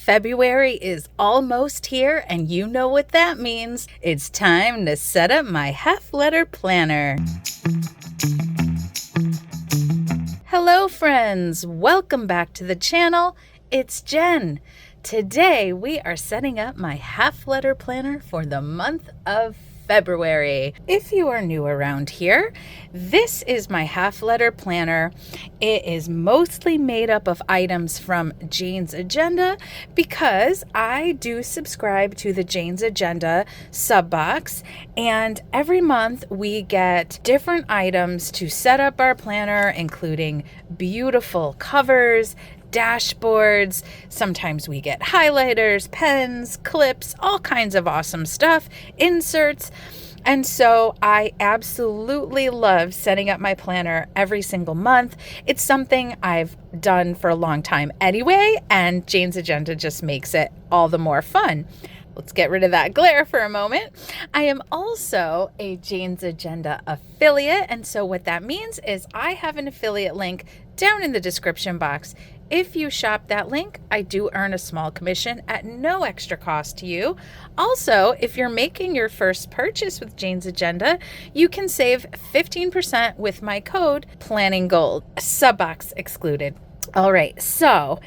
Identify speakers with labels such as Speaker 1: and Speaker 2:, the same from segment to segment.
Speaker 1: February is almost here, and you know what that means. It's time to set up my half-letter planner. Hello friends, welcome back to the channel. It's Jen. Today we are setting up my half-letter planner for the month of February. If you are new around here, this is my half-letter planner. It is mostly made up of items from Jane's Agenda because I do subscribe to the Jane's Agenda sub box, and every month we get different items to set up our planner, including beautiful covers, dashboards. Sometimes we get highlighters, pens, clips, all kinds of awesome stuff, inserts. And so I absolutely love setting up my planner every single month. It's something I've done for a long time anyway, and Jane's Agenda just makes it all the more fun. Let's get rid of that glare for a moment. I am also a Jane's Agenda affiliate, and so what that means is I have an affiliate link down in the description box. If you shop that link, I do earn a small commission at no extra cost to you. Also, if you're making your first purchase with Jane's Agenda, you can save 15% with my code planninggoaled, sub box excluded. All right, so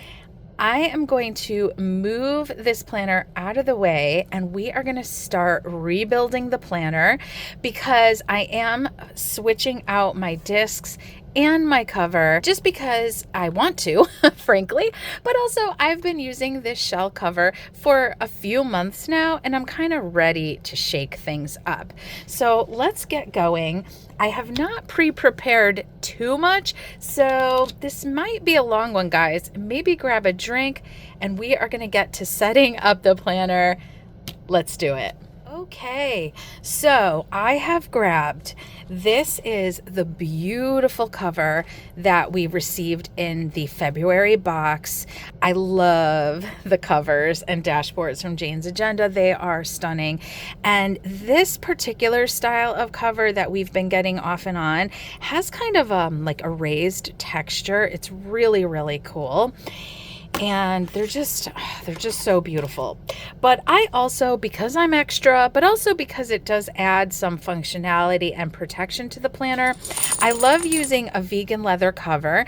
Speaker 1: I am going to move this planner out of the way, and we are going to start rebuilding the planner because I am switching out my discs and my cover just because I want to, frankly, but also I've been using this shell cover for a few months now, and I'm kind of ready to shake things up. So let's get going. I have not pre-prepared too much, so this might be a long one, guys. Maybe grab a drink, and we are going to get to setting up the planner. Let's do it. Okay, so I have grabbed, this is the beautiful cover that we received in the February box. I love the covers and dashboards from Jane's Agenda. They are stunning. And this particular style of cover that we've been getting off and on has kind of like a raised texture. It's really, really cool. And they're just so beautiful. But I also, because I'm extra, but also because it does add some functionality and protection to the planner, I love using a vegan leather cover,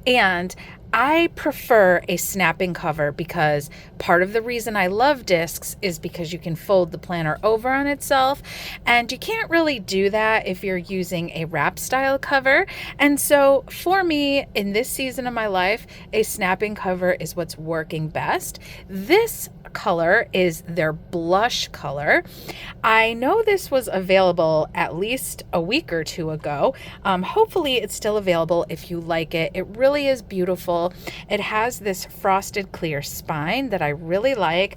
Speaker 1: and I prefer a snapping cover because part of the reason I love discs is because you can fold the planner over on itself, and you can't really do that if you're using a wrap style cover. And so for me, in this season of my life, a snapping cover is what's working best. This color is their blush color. I know this was available at least a week or two ago. Hopefully it's still available if you like it. It really is beautiful. It has this frosted clear spine that I really like,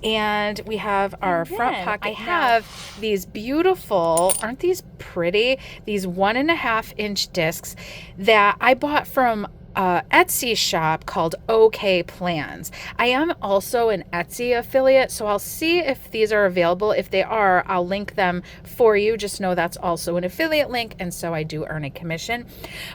Speaker 1: and we have our front pocket. I have these beautiful, aren't these pretty, these 1.5 inch discs that I bought from Etsy shop called Okplans. I am also an Etsy affiliate, so I'll see if these are available. If they are, I'll link them for you. Just know that's also an affiliate link, and so I do earn a commission.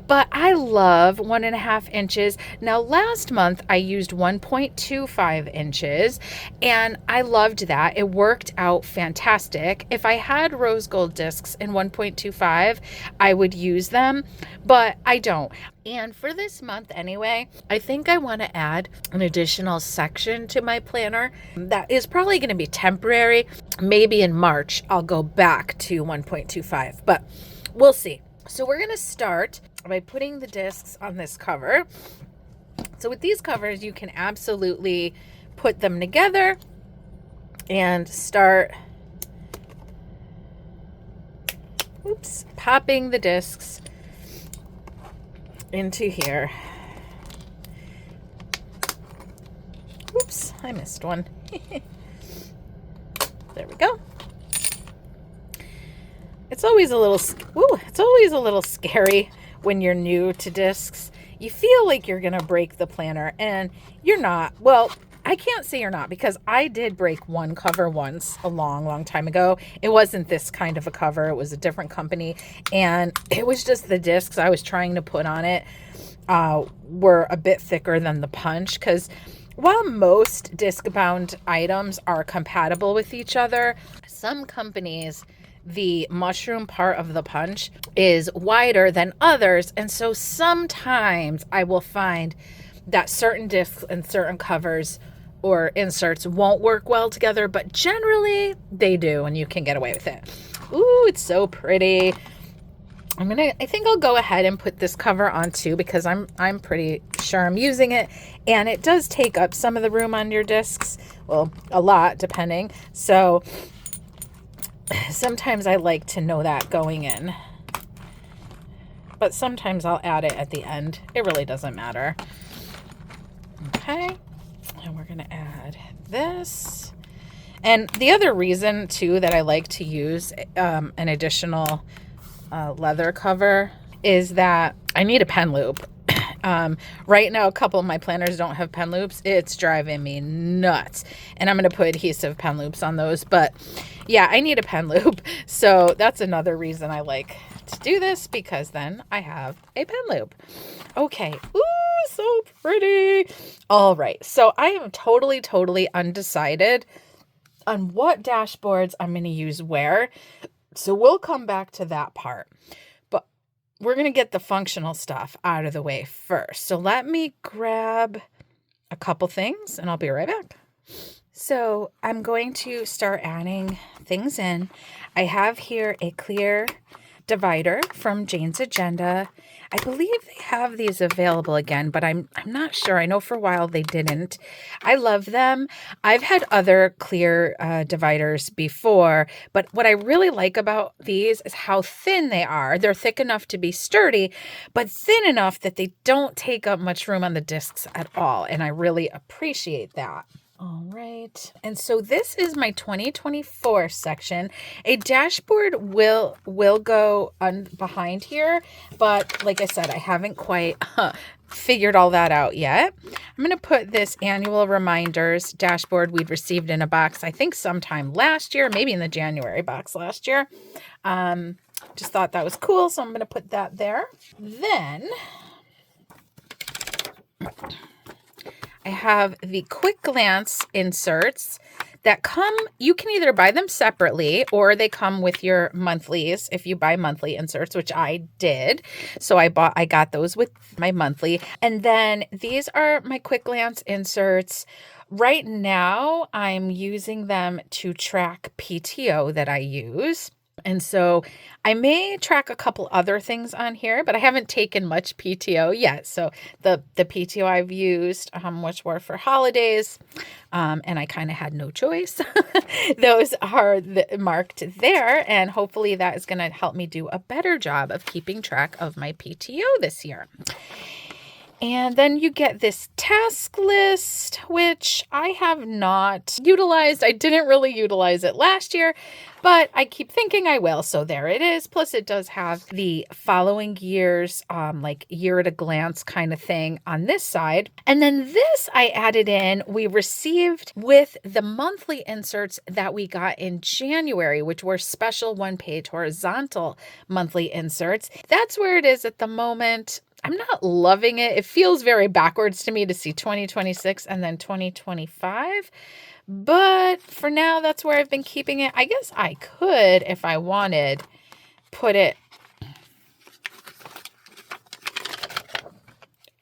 Speaker 1: But I love 1.5 inches. Now last month I used 1.25 inches, and I loved that. It worked out fantastic. If I had rose gold discs in 1.25, I would use them, but I don't. And for this month anyway, I think I want to add an additional section to my planner that is probably going to be temporary. Maybe in March, I'll go back to 1.25, but we'll see. So we're going to start by putting the discs on this cover. So with these covers, you can absolutely put them together and start popping the discs into here. Oops, I missed one. There we go. It's always a little scary when you're new to discs. You feel like you're gonna break the planner, and you're not. Well, I can't say you're not, because I did break one cover once a long time ago. It wasn't this kind of a cover. It was a different company, and it was just the discs I was trying to put on it were a bit thicker than the punch, because while most disc-bound items are compatible with each other, some companies, the mushroom part of the punch is wider than others. And so sometimes I will find that certain discs and certain covers or inserts won't work well together, but generally they do, and you can get away with it. Ooh, it's so pretty. I think I'll go ahead and put this cover on too, because I'm pretty sure I'm using it, and it does take up some of the room on your discs. Well, a lot depending. So sometimes I like to know that going in, but sometimes I'll add it at the end. It really doesn't matter. Okay, and we're gonna add this. And the other reason too that I like to use an additional leather cover is that I need a pen loop. Right now, a couple of my planners don't have pen loops. It's driving me nuts. And I'm going to put adhesive pen loops on those. But yeah, I need a pen loop. So that's another reason I like to do this, because then I have a pen loop. Okay. Ooh, so pretty. All right. So I am totally undecided on what dashboards I'm going to use where. So we'll come back to that part. But we're going to get the functional stuff out of the way first. So let me grab a couple things and I'll be right back. So I'm going to start adding things in. I have here a clear divider from Jane's Agenda. I believe they have these available again, but I'm not sure. I know for a while they didn't. I love them. I've had other clear dividers before, but what I really like about these is how thin they are. They're thick enough to be sturdy, but thin enough that they don't take up much room on the discs at all, and I really appreciate that. All right. And so this is my 2024 section. A dashboard will go behind here, but like I said, I haven't quite figured all that out yet. I'm going to put this annual reminders dashboard we'd received in a box, I think sometime last year, maybe in the January box last year. Just thought that was cool, so I'm going to put that there. Then I have the quick glance inserts that come, you can either buy them separately or they come with your monthlies if you buy monthly inserts, which I did. So I got those with my monthly. And then these are my quick glance inserts. Right now, I'm using them to track PTO that I use. And so I may track a couple other things on here, but I haven't taken much PTO yet. So the PTO I've used, which were for holidays, and I kind of had no choice. Those are marked there, and hopefully that is going to help me do a better job of keeping track of my PTO this year. And then you get this task list, which I have not utilized. I didn't really utilize it last year, but I keep thinking I will. So there it is. Plus it does have the following years, like year at a glance kind of thing on this side. And then this I added in, we received with the monthly inserts that we got in January, which were special one-page horizontal monthly inserts. That's where it is at the moment. I'm not loving it. It feels very backwards to me to see 2026 and then 2025. But for now, that's where I've been keeping it. I guess I could, if I wanted, put it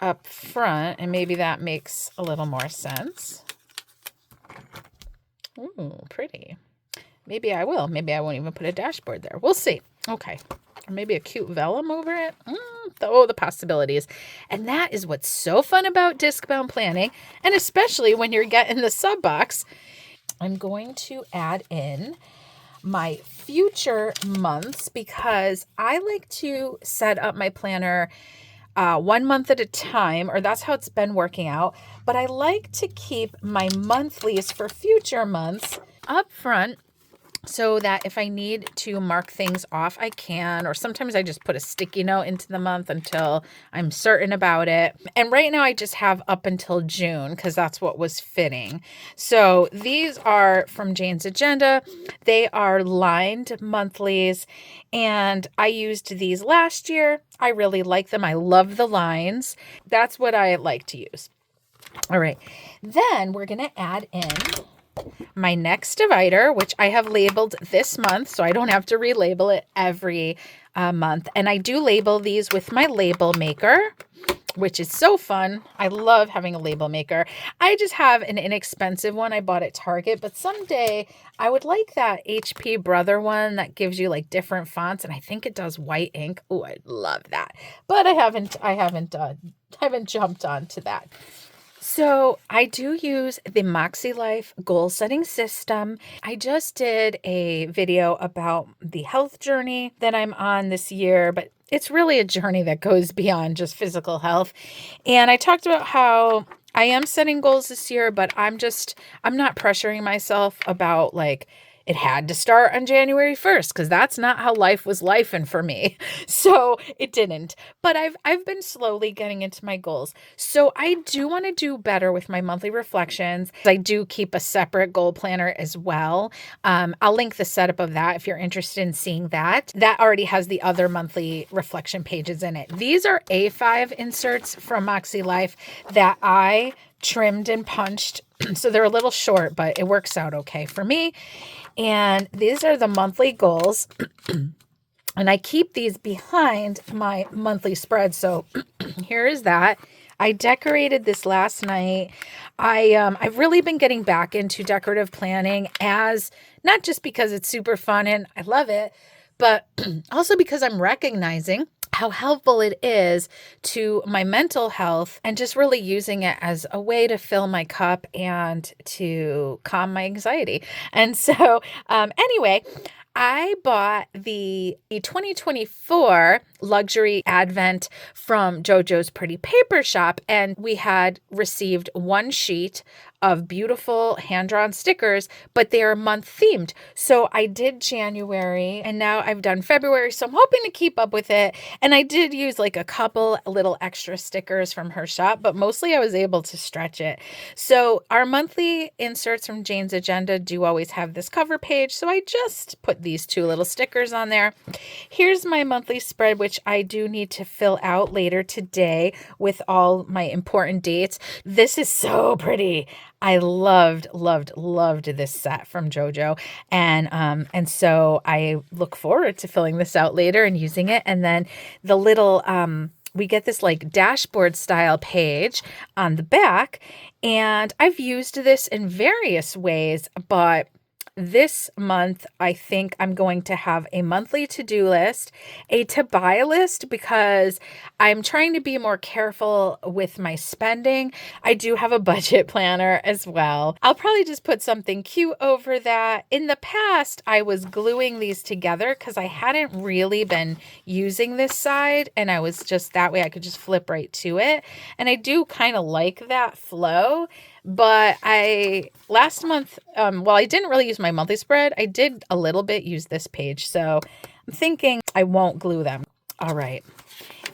Speaker 1: up front, and maybe that makes a little more sense. Ooh, pretty. Maybe I will. Maybe I won't even put a dashboard there. We'll see. Okay. Or maybe a cute vellum over it. The possibilities. And that is what's so fun about disc-bound planning, and especially when you're getting the sub box. I'm going to add in my future months because I like to set up my planner 1 month at a time, or that's how it's been working out. But I like to keep my monthlies for future months up front, so that if I need to mark things off, I can, or sometimes I just put a sticky note into the month until I'm certain about it. And right now I just have up until June because that's what was fitting. So these are from Jane's Agenda. They are lined monthlies, and I used these last year. I really like them. I love the lines. That's what I like to use. All right. Then we're going to add in my next divider, which I have labeled this month, so I don't have to relabel it every month. And I do label these with my label maker, which is so fun. I love having a label maker. I just have an inexpensive one I bought at Target, but someday I would like that HP Brother one that gives you like different fonts, and I think it does white ink. Oh, I'd love that. But I haven't jumped onto that. So I do use the Moxie Life goal setting system. I just did a video about the health journey that I'm on this year, but it's really a journey that goes beyond just physical health. And I talked about how I am setting goals this year, but I'm not pressuring myself about like, it had to start on January 1st because that's not how life was lifing for me. So it didn't. But I've been slowly getting into my goals. So I do want to do better with my monthly reflections. I do keep a separate goal planner as well. I'll link the setup of that if you're interested in seeing that. That already has the other monthly reflection pages in it. These are A5 inserts from Moxie Life that I trimmed and punched. So they're a little short, but it works out okay for me. And these are the monthly goals. And I keep these behind my monthly spread. So here is that. I decorated this last night. I've really been getting back into decorative planning, as not just because it's super fun and I love it, but also because I'm recognizing how helpful it is to my mental health and just really using it as a way to fill my cup and to calm my anxiety. And so anyway, I bought the 2024 luxury advent from JoJo's Pretty Paper Shop, and we had received one sheet of beautiful hand-drawn stickers, but they are month themed. So I did January and now I've done February. So I'm hoping to keep up with it. And I did use like a couple little extra stickers from her shop, but mostly I was able to stretch it. So our monthly inserts from Jane's Agenda do always have this cover page. So I just put these two little stickers on there. Here's my monthly spread, which I do need to fill out later today with all my important dates. This is so pretty. I loved this set from JoJo. And so I look forward to filling this out later and using it. And then the little, we get this like dashboard style page on the back, and I've used this in various ways, but this month, I think I'm going to have a monthly to-do list, a to-buy list, because I'm trying to be more careful with my spending. I do have a budget planner as well. I'll probably just put something cute over that. In the past, I was gluing these together because I hadn't really been using this side, and I was just that way I could just flip right to it. And I do kind of like that flow. But last month, I didn't really use my monthly spread. I did a little bit use this page. So I'm thinking I won't glue them. All right.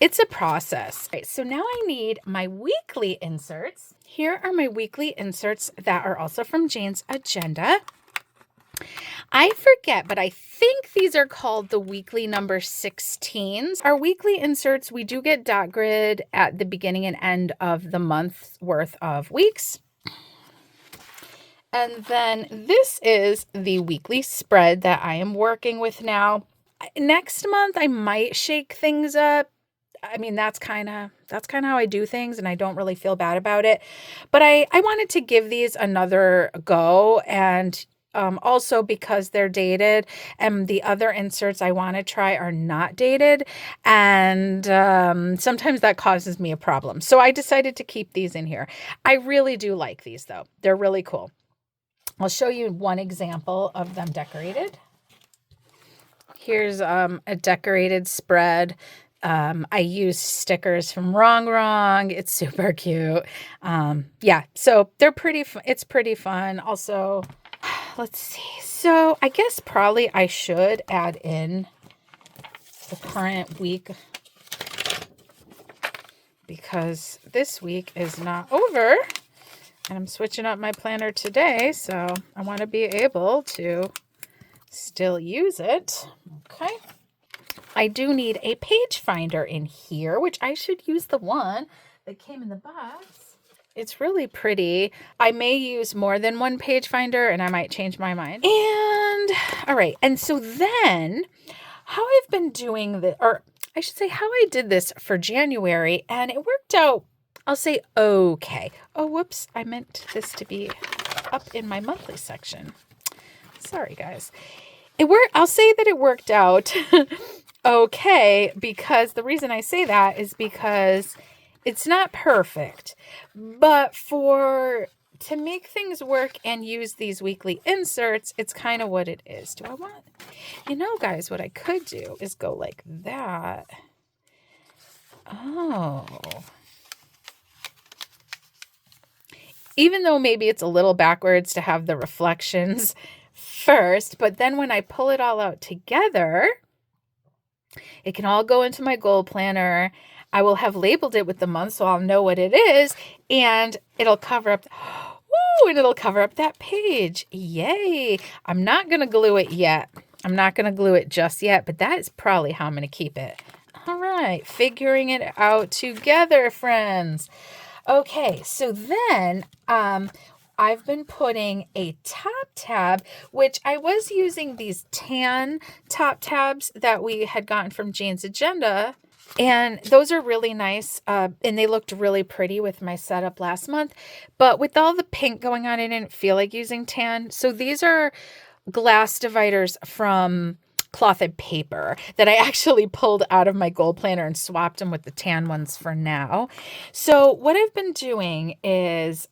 Speaker 1: It's a process. All right, so now I need my weekly inserts. Here are my weekly inserts that are also from Jane's Agenda. I forget, but I think these are called the weekly number 16s. Our weekly inserts, we do get dot grid at the beginning and end of the month's worth of weeks. And then this is the weekly spread that I am working with now. Next month, I might shake things up. I mean, that's kind of how I do things, and I don't really feel bad about it. But I wanted to give these another go, and also because they're dated, and the other inserts I want to try are not dated, and sometimes that causes me a problem. So I decided to keep these in here. I really do like these, though. They're really cool. I'll show you one example of them decorated. Here's a decorated spread. I used stickers from Wrong. It's super cute. Yeah, so they're pretty it's pretty fun. Also, let's see. So I guess probably I should add in the current week, because this week is not over. And I'm switching up my planner today, so I want to be able to still use it. Okay. I do need a page finder in here, which I should use the one that came in the box. It's really pretty. I may use more than one page finder and I might change my mind. And all right. And so then how I've been doing this, or I should say how I did this for January, and it worked out, I'll say, okay. Oh, whoops. I meant this to be up in my monthly section. Sorry, guys. I'll say that it worked out okay, because the reason I say that is because it's not perfect, but to make things work and use these weekly inserts, it's kind of what it is. Guys, what I could do is go like that. Oh. Even though maybe it's a little backwards to have the reflections first, but then when I pull it all out together, it can all go into my goal planner. I will have labeled it with the month, so I'll know what it is, and it'll cover up. And it'll cover up that page. Yay! I'm not going to glue it yet. I'm not going to glue it just yet, but that is probably how I'm going to keep it. All right, figuring it out together, friends. Okay, so then I've been putting a top tab, which I was using these tan top tabs that we had gotten from Jane's Agenda. And those are really nice, and they looked really pretty with my setup last month. But with all the pink going on, I didn't feel like using tan. So these are glass dividers from Cloth and Paper that I actually pulled out of my goal planner and swapped them with the tan ones for now. So what I've been doing is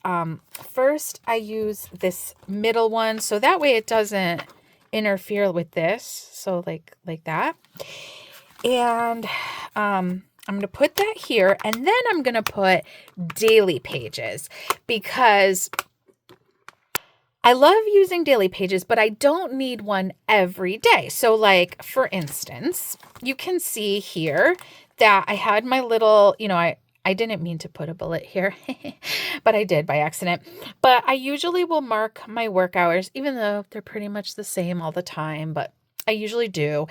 Speaker 1: first I use this middle one, so that way it doesn't interfere with this. So like that. And I'm going to put that here, and then I'm going to put daily pages because I love using daily pages, but I don't need one every day. So like, for instance, you can see here that I had my little, I didn't mean to put a bullet here, but I did by accident. But I usually will mark my work hours, even though they're pretty much the same all the time, but I usually do.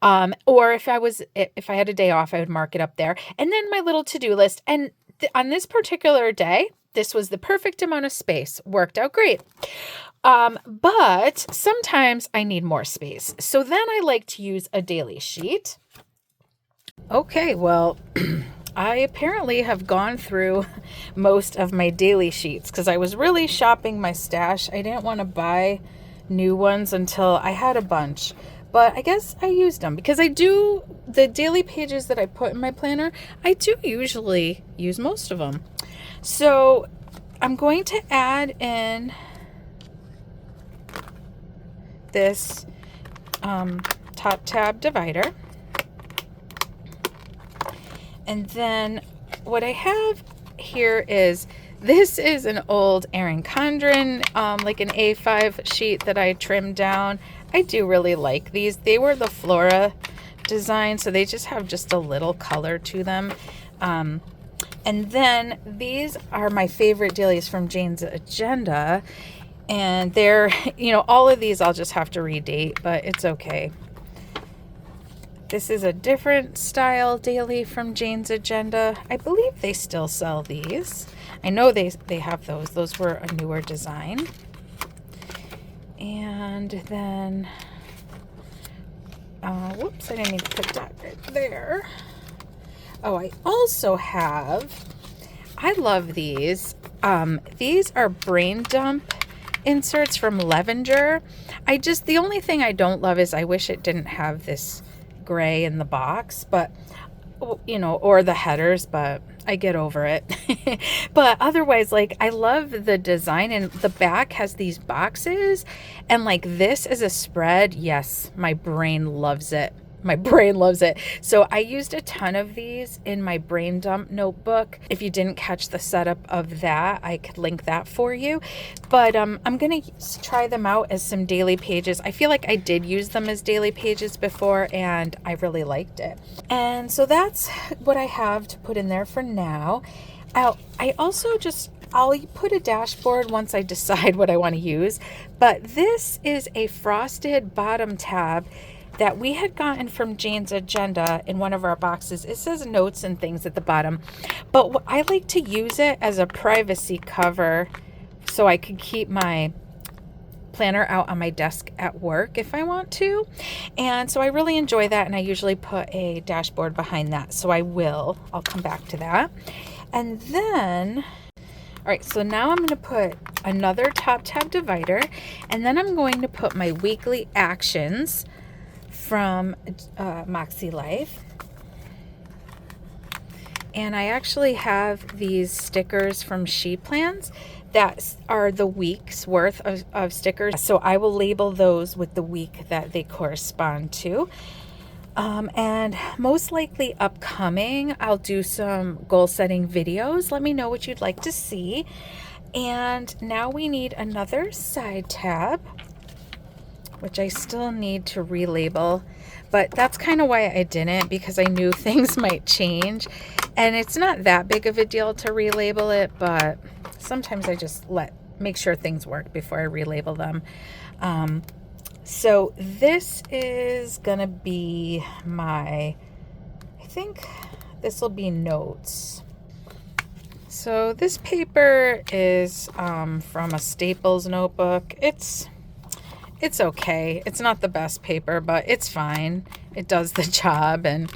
Speaker 1: Or if I had a day off, I would mark it up there. And then my little to-do list. And on this particular day, this was the perfect amount of space. Worked out great. But sometimes I need more space. So then I like to use a daily sheet. Okay, well, I apparently have gone through most of my daily sheets because I was really shopping my stash. I didn't want to buy new ones until I had a bunch. But I guess I used them because the daily pages that I put in my planner, I do usually use most of them. So I'm going to add in this top tab divider. And then what I have here this is an old Erin Condren, like an A5 sheet that I trimmed down. I do really like these. They were the Flora design, so they just have just a little color to them. And then these are my favorite dailies from Jane's Agenda. And they're, all of these I'll just have to redate, but it's okay. This is a different style daily from Jane's Agenda. I believe they still sell these. I know they have those. Those were a newer design. And then, whoops, I didn't mean to put that right there. Oh, I also I love these. These are brain dump inserts from Levenger. The only thing I don't love is I wish it didn't have this gray in the box, but or the headers, but I get over it. But otherwise, I love the design, and the back has these boxes, and this is a spread. Yes, my brain loves it. My brain loves it. So I used a ton of these in my brain dump notebook. If you didn't catch the setup of that, I could link that for you. But I'm going to try them out as some daily pages. I feel like I did use them as daily pages before, and I really liked it. And so that's what I have to put in there for now. I'll put a dashboard once I decide what I want to use. But this is a frosted bottom tab. that we had gotten from Jane's Agenda in one of our boxes. It says notes and things at the bottom, but I like to use it as a privacy cover so I could keep my planner out on my desk at work if I want to. And so I really enjoy that, and I usually put a dashboard behind that. So I'll come back to that. And then, all right, so now I'm going to put another top tab divider, and then I'm going to put my weekly actions from Moxie Life. And I actually have these stickers from Sheplans that are the week's worth of stickers. So I will label those with the week that they correspond to. And most likely upcoming, I'll do some goal setting videos. Let me know what you'd like to see. And now we need another side tab, which I still need to relabel, but that's kind of why I didn't, because I knew things might change, and it's not that big of a deal to relabel it, but sometimes I just make sure things work before I relabel them. So this is gonna be I think this will be notes. So this paper is from a Staples notebook. It's okay. It's not the best paper, but it's fine. It does the job, and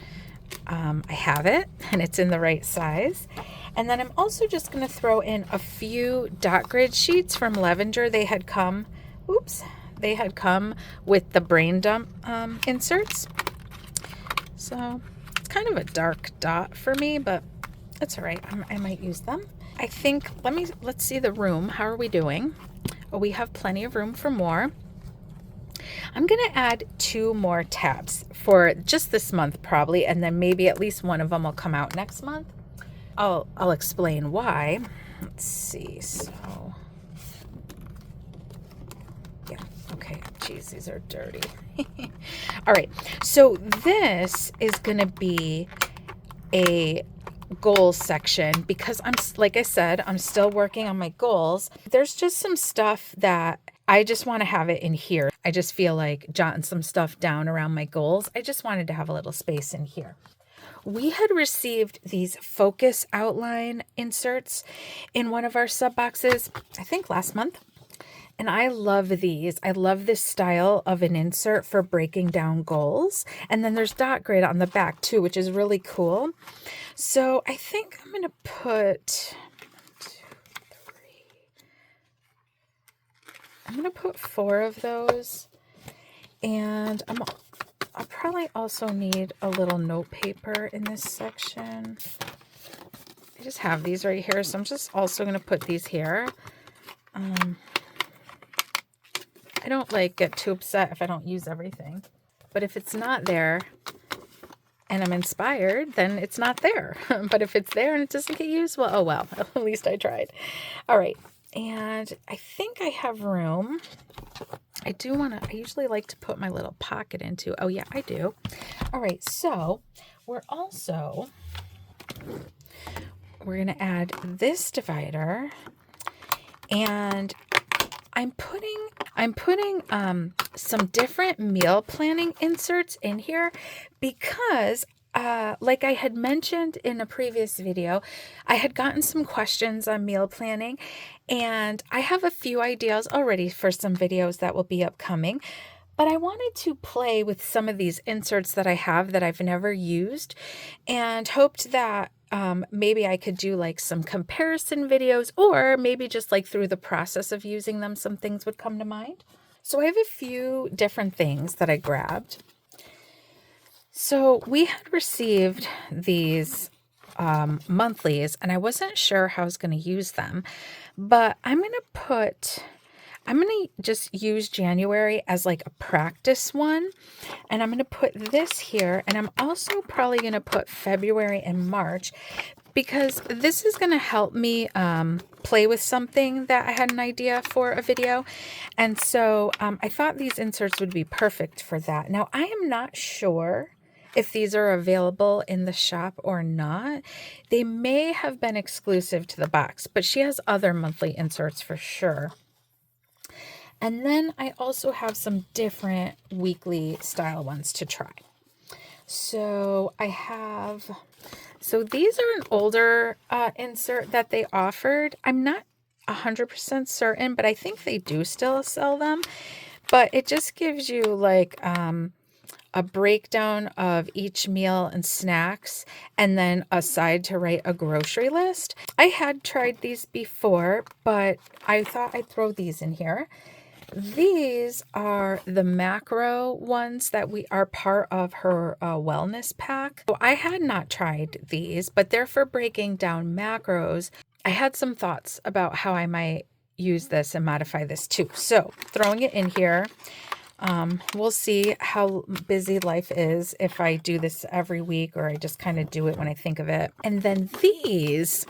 Speaker 1: I have it, and it's in the right size. And then I'm also just going to throw in a few dot grid sheets from Lavender. They had come with the brain dump inserts. So it's kind of a dark dot for me, but that's all right. I might use them. I think, let's see the room. How are we doing? Oh, we have plenty of room for more. I'm going to add 2 more tabs for just this month probably, and then maybe at least one of them will come out next month. I'll explain why. Let's see. So, yeah. Okay. Geez, these are dirty. All right. So this is going to be a goals section because like I said, I'm still working on my goals. There's just some stuff that I just want to have it in here. I just feel like jotting some stuff down around my goals. I just wanted to have a little space in here. We had received these focus outline inserts in one of our sub boxes, I think last month. And I love these. I love this style of an insert for breaking down goals. And then there's dot grid on the back too, which is really cool. So I think I'm going to put 4 of those. And I'll probably also need a little note paper in this section. I just have these right here, so I'm just also going to put these here. I don't get too upset if I don't use everything, but if it's not there and I'm inspired, then it's not there. But if it's there and it doesn't get used, well, oh well, at least I tried. All right, and I think I have room. I usually like to put my little pocket into. Oh yeah, I do. All right, so we're going to add this divider, and I'm putting some different meal planning inserts in here because like I had mentioned in a previous video, I had gotten some questions on meal planning, and I have a few ideas already for some videos that will be upcoming, but I wanted to play with some of these inserts that I have that I've never used, and hoped that maybe I could do some comparison videos, or maybe just through the process of using them, some things would come to mind. So I have a few different things that I grabbed. So we had received these monthlies, and I wasn't sure how I was going to use them, but I'm going to just use January as a practice one, and I'm going to put this here, and I'm also probably going to put February and March because this is going to help me play with something that I had an idea for a video. And so I thought these inserts would be perfect for that. Now, I am not sure if these are available in the shop or not. They may have been exclusive to the box, but she has other monthly inserts for sure. And then I also have some different weekly style ones to try. So these are an older insert that they offered. I'm not 100% certain, but I think they do still sell them. But it just gives you like a breakdown of each meal and snacks, and then a side to write a grocery list. I had tried these before, but I thought I'd throw these in here. These are the macro ones that we are part of her wellness pack. So I had not tried these, but they're for breaking down macros. I had some thoughts about how I might use this and modify this too. So throwing it in here. We'll see how busy life is if I do this every week or I just kind of do it when I think of it. And then these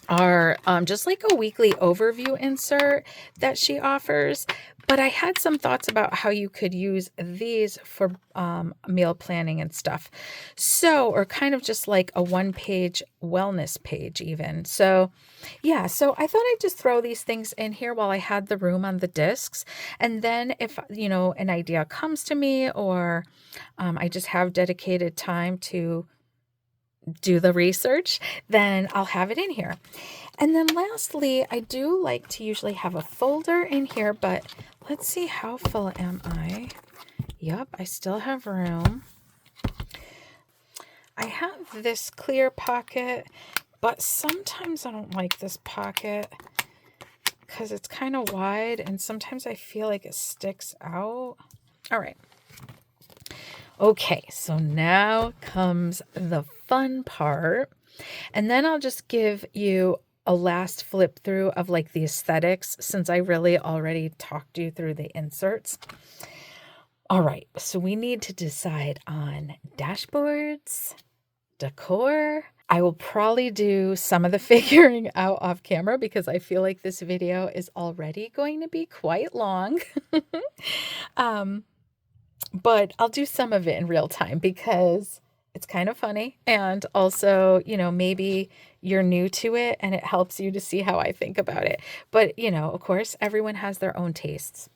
Speaker 1: are just like a weekly overview insert that she offers. But I had some thoughts about how you could use these for meal planning and stuff. So, or kind of just like a one-page wellness page even. So, yeah, so I thought I'd just throw these things in here while I had the room on the discs. And then if, an idea comes to me or I just have dedicated time to do the research, then I'll have it in here. And then lastly, I do like to usually have a folder in here, but let's see, how full am I? Yep, I still have room. I have this clear pocket, but sometimes I don't like this pocket because it's kind of wide and sometimes I feel like it sticks out. All right. Okay, so now comes the fun part. And then I'll just give you a last flip through of like the aesthetics, since I really already talked you through the inserts. All right, so we need to decide on dashboards, decor. I will probably do some of the figuring out off camera because I feel like this video is already going to be quite long. But I'll do some of it in real time because it's kind of funny. And also, maybe you're new to it and it helps you to see how I think about it. But, of course, everyone has their own tastes.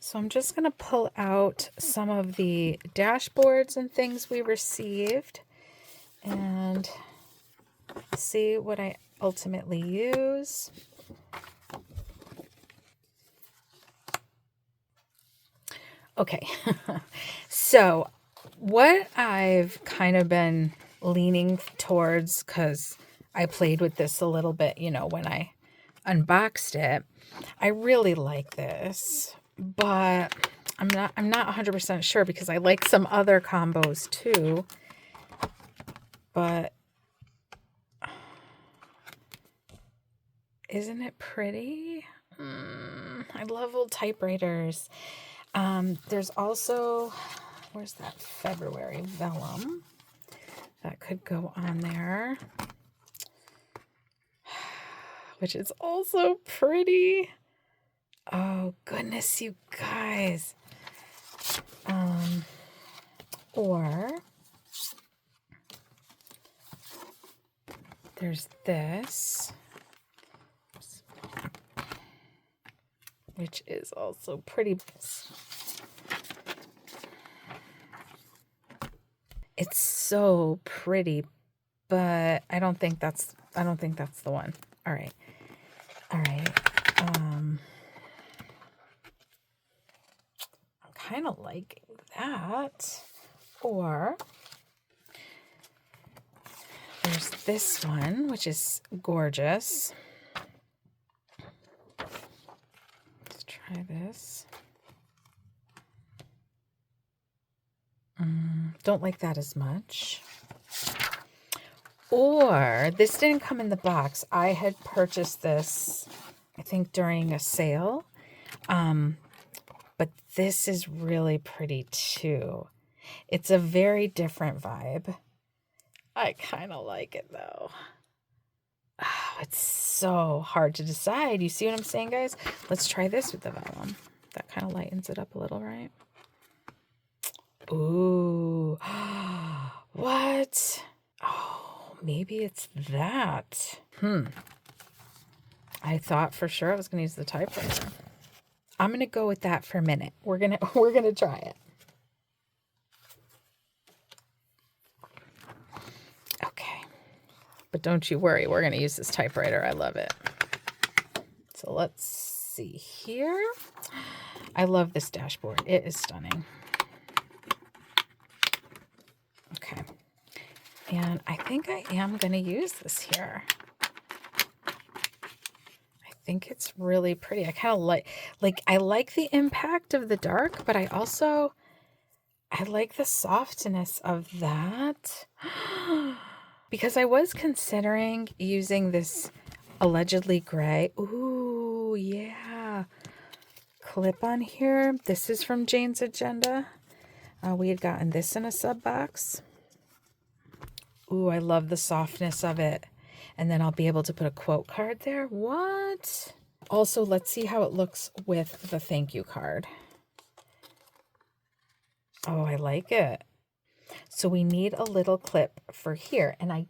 Speaker 1: So I'm just going to pull out some of the dashboards and things we received and see what I ultimately use. Okay, so what I've kind of been leaning towards, because I played with this a little bit, when I unboxed it, I really like this, but I'm not 100% sure because I like some other combos too, but isn't it pretty? I love old typewriters. There's also, where's that February vellum? That could go on there, which is also pretty. Oh, goodness, you guys. Or there's this, which is also pretty. It's so pretty, but I don't think that's the one. All right. I'm kind of liking that. Or there's this one, which is gorgeous. Let's try this. Don't like that as much. Or this didn't come in the box. I had purchased this, I think, during a sale. But this is really pretty too. It's a very different vibe. I kind of like it though. Oh, it's so hard to decide. You see what I'm saying, guys? Let's try this with the vellum. That kind of lightens it up a little, right? Ooh. What? Oh, maybe it's that. I thought for sure I was going to use the typewriter. I'm going to go with that for a minute. We're going to try it. Okay. But don't you worry, we're going to use this typewriter. I love it. So let's see here. I love this dashboard. It is stunning. Okay. And I think I am going to use this here. I think it's really pretty. I kind of like I like the impact of the dark, but I like the softness of that. Because I was considering using this allegedly gray. Ooh, yeah. Clip on here. This is from Jane's Agenda. We had gotten this in a sub box. Ooh, I love the softness of it. And then I'll be able to put a quote card there. What? Also, let's see how it looks with the thank you card. Oh, I like it. So we need a little clip for here. And I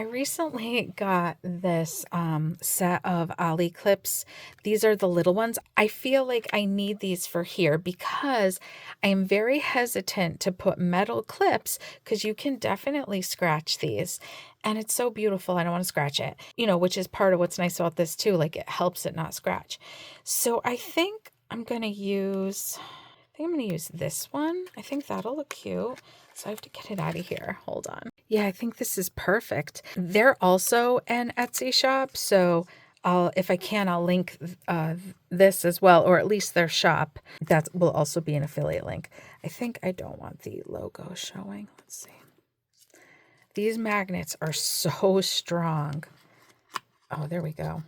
Speaker 1: recently got this set of Ollie clips. These are the little ones. I feel like I need these for here because I am very hesitant to put metal clips because you can definitely scratch these. And it's so beautiful. I don't want to scratch it, which is part of what's nice about this too. Like it helps it not scratch. So I think I'm going to use this one. I think that'll look cute. So I have to get it out of here. Hold on. Yeah, I think this is perfect. They're also an Etsy shop. So if I can, I'll link this as well, or at least their shop. That will also be an affiliate link. I think I don't want the logo showing. Let's see. These magnets are so strong. Oh, there we go.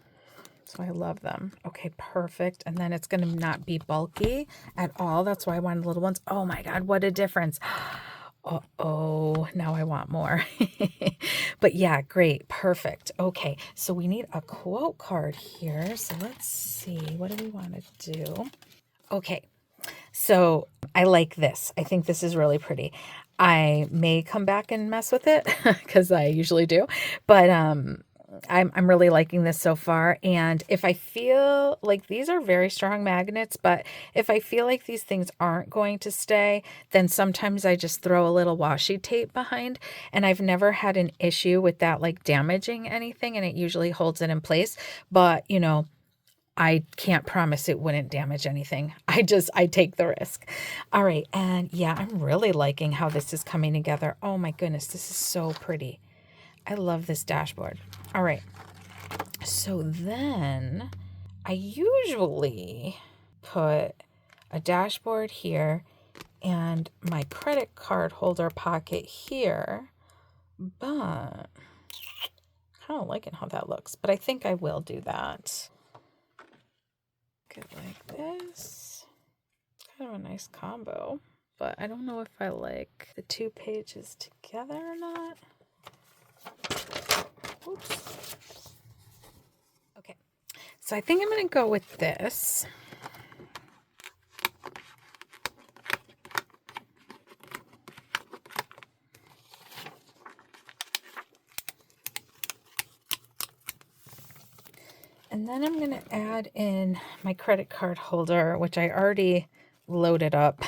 Speaker 1: So I love them. Okay, perfect. And then it's going to not be bulky at all. That's why I wanted little ones. Oh my God, what a difference. Uh-oh, now I want more. But yeah, great, perfect. Okay, so we need a quote card here. So let's see, what do we want to do? Okay, so I like this. I think this is really pretty. I may come back and mess with it because I usually do, but I'm really liking this so far. And if I feel like these are very strong magnets, but if I feel like these things aren't going to stay, then sometimes I just throw a little washi tape behind, and I've never had an issue with that like damaging anything, and it usually holds it in place. But I can't promise it wouldn't damage anything. I take the risk. All right. And yeah, I'm really liking how this is coming together. Oh my goodness, this is so pretty. I love this dashboard. All right. So then I usually put a dashboard here and my credit card holder pocket here, but I don't like it how that looks, but I think I will do that. Get like this. It's kind of a nice combo, but I don't know if I like the two pages together or not. Oops. Okay, so I think I'm going to go with this. And then I'm going to add in my credit card holder, which I already loaded up.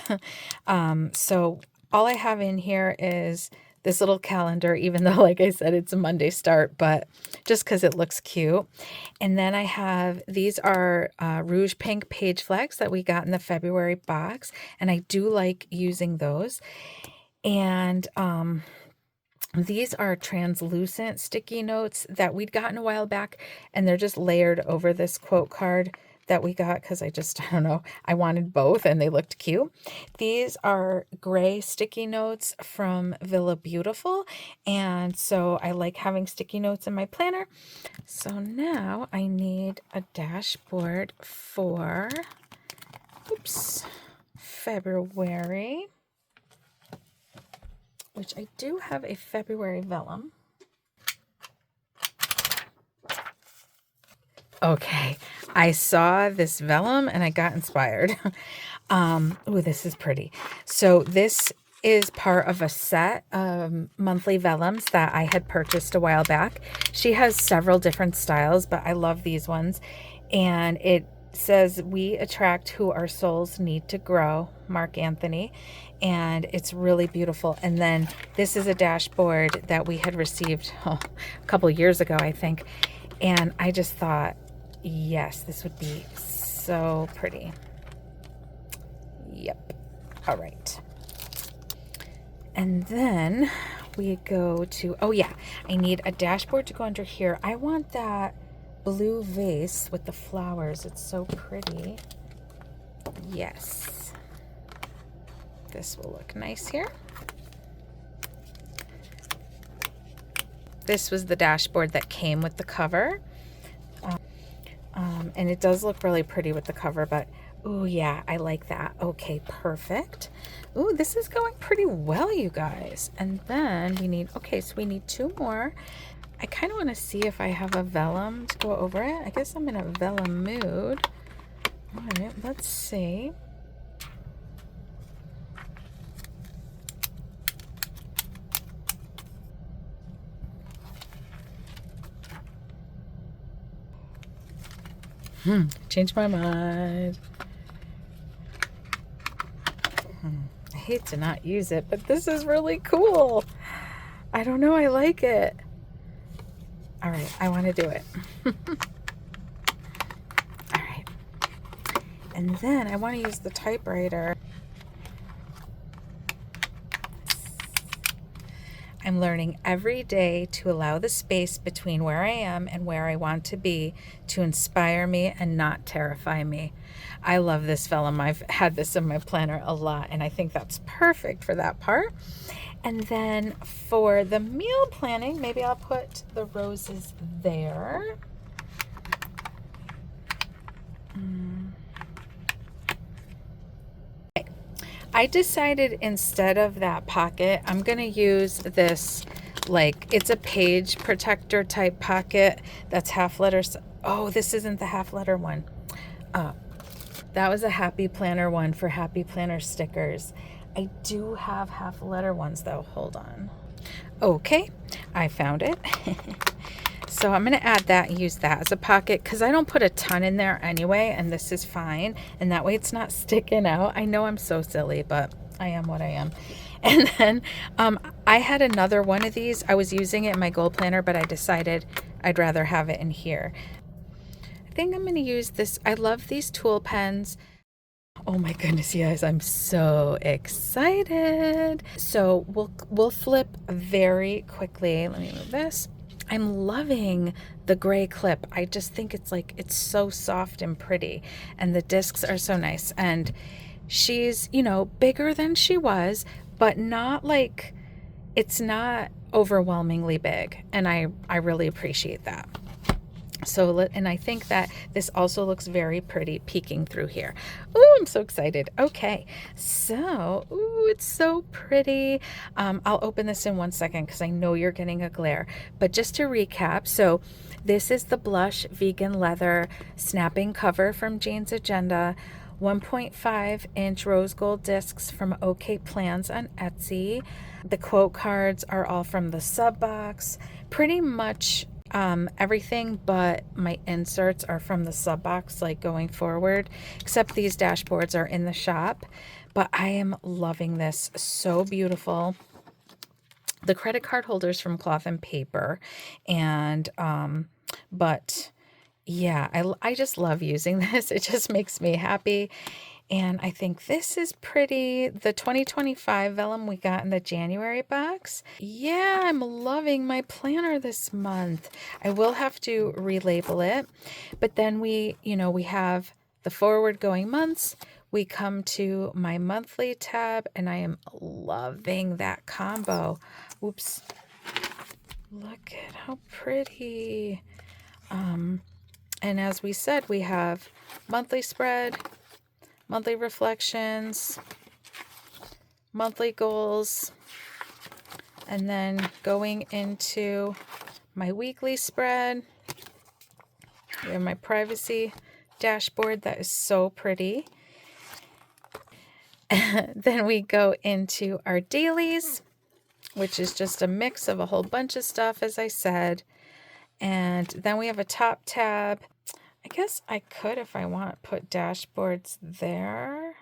Speaker 1: So all I have in here is this little calendar, even though, like I said, it's a Monday start, but just because it looks cute. And then I have, these are Rouge Pink page flags that we got in the February box. And I do like using those. And these are translucent sticky notes that we'd gotten a while back, and they're just layered over this quote card that we got because I don't know, I wanted both and they looked cute. These are gray sticky notes from Villabeautifful, and so I like having sticky notes in my planner. So now I need a dashboard for, February, which I do have a February vellum. Okay, I saw this vellum and I got inspired. Oh, this is pretty. So this is part of a set of monthly vellums that I had purchased a while back. She has several different styles, but I love these ones. And it says, "We attract who our souls need to grow," Mark Anthony. And it's really beautiful. And then this is a dashboard that we had received a couple years ago, I think. And I just thought, yes, this would be so pretty. Yep. All right. And then we go to, oh yeah, I need a dashboard to go under here. I want that blue vase with the flowers. It's so pretty. Yes. This will look nice here. This was the dashboard that came with the cover. And it does look really pretty with the cover, but oh yeah, I like that. Okay, perfect. Ooh, this is going pretty well, you guys. And then we need, okay, so we need 2 more. I kind of want to see if I have a vellum to go over it. I guess I'm in a vellum mood. All right, let's see. Changed my mind. I hate to not use it, but this is really cool. I don't know, I like it. All right, I want to do it. All right. And then I want to use the typewriter. I'm learning every day to allow the space between where I am and where I want to be to inspire me and not terrify me. I love this vellum. I've had this in my planner a lot, and I think that's perfect for that part. And then for the meal planning, maybe I'll put the roses there. I decided instead of that pocket, I'm going to use this, like, it's a page protector type pocket that's half letters. Oh, this isn't the half letter one. That was a Happy Planner one for Happy Planner stickers. I do have half letter ones though. Hold on. Okay, I found it. So I'm going to add that and use that as a pocket because I don't put a ton in there anyway, and this is fine. And that way it's not sticking out. I know I'm so silly, but I am what I am. And then I had another one of these. I was using it in my goal planner, but I decided I'd rather have it in here. I think I'm going to use this. I love these tool pens. Oh my goodness, you guys, I'm so excited. So we'll flip very quickly. Let me move this. I'm loving the gray clip. I just think it's like, it's so soft and pretty, and the discs are so nice. And she's, you know, bigger than she was, but not like, it's not overwhelmingly big. And I really appreciate that. So, and I think that this also looks very pretty peeking through here. Oh, I'm so excited. Okay, so, ooh, it's so pretty. I'll open this in 1 second because I know you're getting a glare. But just to recap, so this is the blush vegan leather snapping cover from Jane's Agenda. 1.5-inch rose gold discs from Okplans on Etsy. The quote cards are all from the sub box. Pretty much everything but my inserts are from the sub box, like going forward, except these dashboards are in the shop. But I am loving this. So beautiful. The credit card holders from Cloth and Paper, and but yeah, I just love using this. It just makes me happy. And I think this is pretty. The 2025 vellum we got in the January box. Yeah, I'm loving my planner this month. I will have to relabel it. But then we have the forward going months. We come to my monthly tab, and I am loving that combo. Oops. Look at how pretty. And as we said, we have monthly spread, monthly reflections, monthly goals, and then going into my weekly spread, we have my privacy dashboard that is so pretty. Then we go into our dailies, which is just a mix of a whole bunch of stuff, as I said. And then we have a top tab I guess I could, if I want, put dashboards there.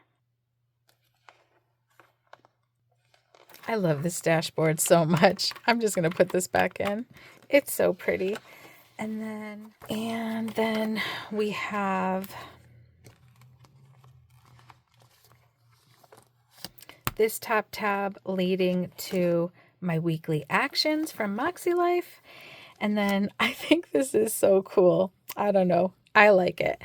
Speaker 1: I love this dashboard so much. I'm just going to put this back in. It's so pretty. And then we have this top tab leading to my weekly actions from Moxie Life. And then I think this is so cool. I don't know. I like it.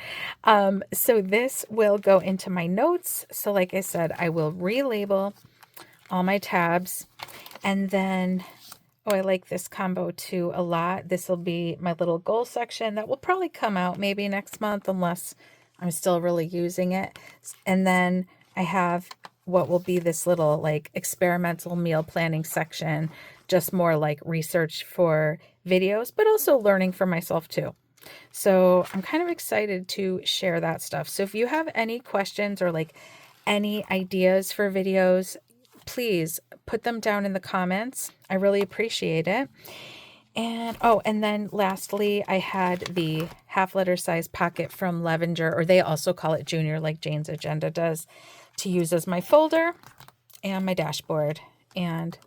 Speaker 1: So this will go into my notes. So like I said, I will relabel all my tabs. And then, oh, I like this combo too a lot. This will be my little goal section that will probably come out maybe next month unless I'm still really using it. And then I have what will be this little like experimental meal planning section, just more like research for videos, but also learning for myself too. So I'm kind of excited to share that stuff. So if you have any questions or like any ideas for videos, please put them down in the comments. I really appreciate it. And oh, and then lastly, I had the half letter size pocket from Levenger, or they also call it Junior, like Jane's Agenda does, to use as my folder and my dashboard. And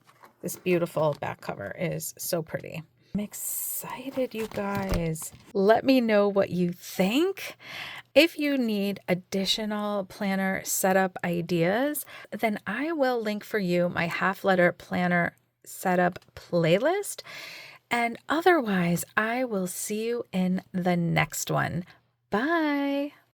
Speaker 1: this beautiful back cover is so pretty. I'm excited, you guys. Let me know what you think. If you need additional planner setup ideas, then I will link for you my half letter planner setup playlist. And otherwise, I will see you in the next one. Bye.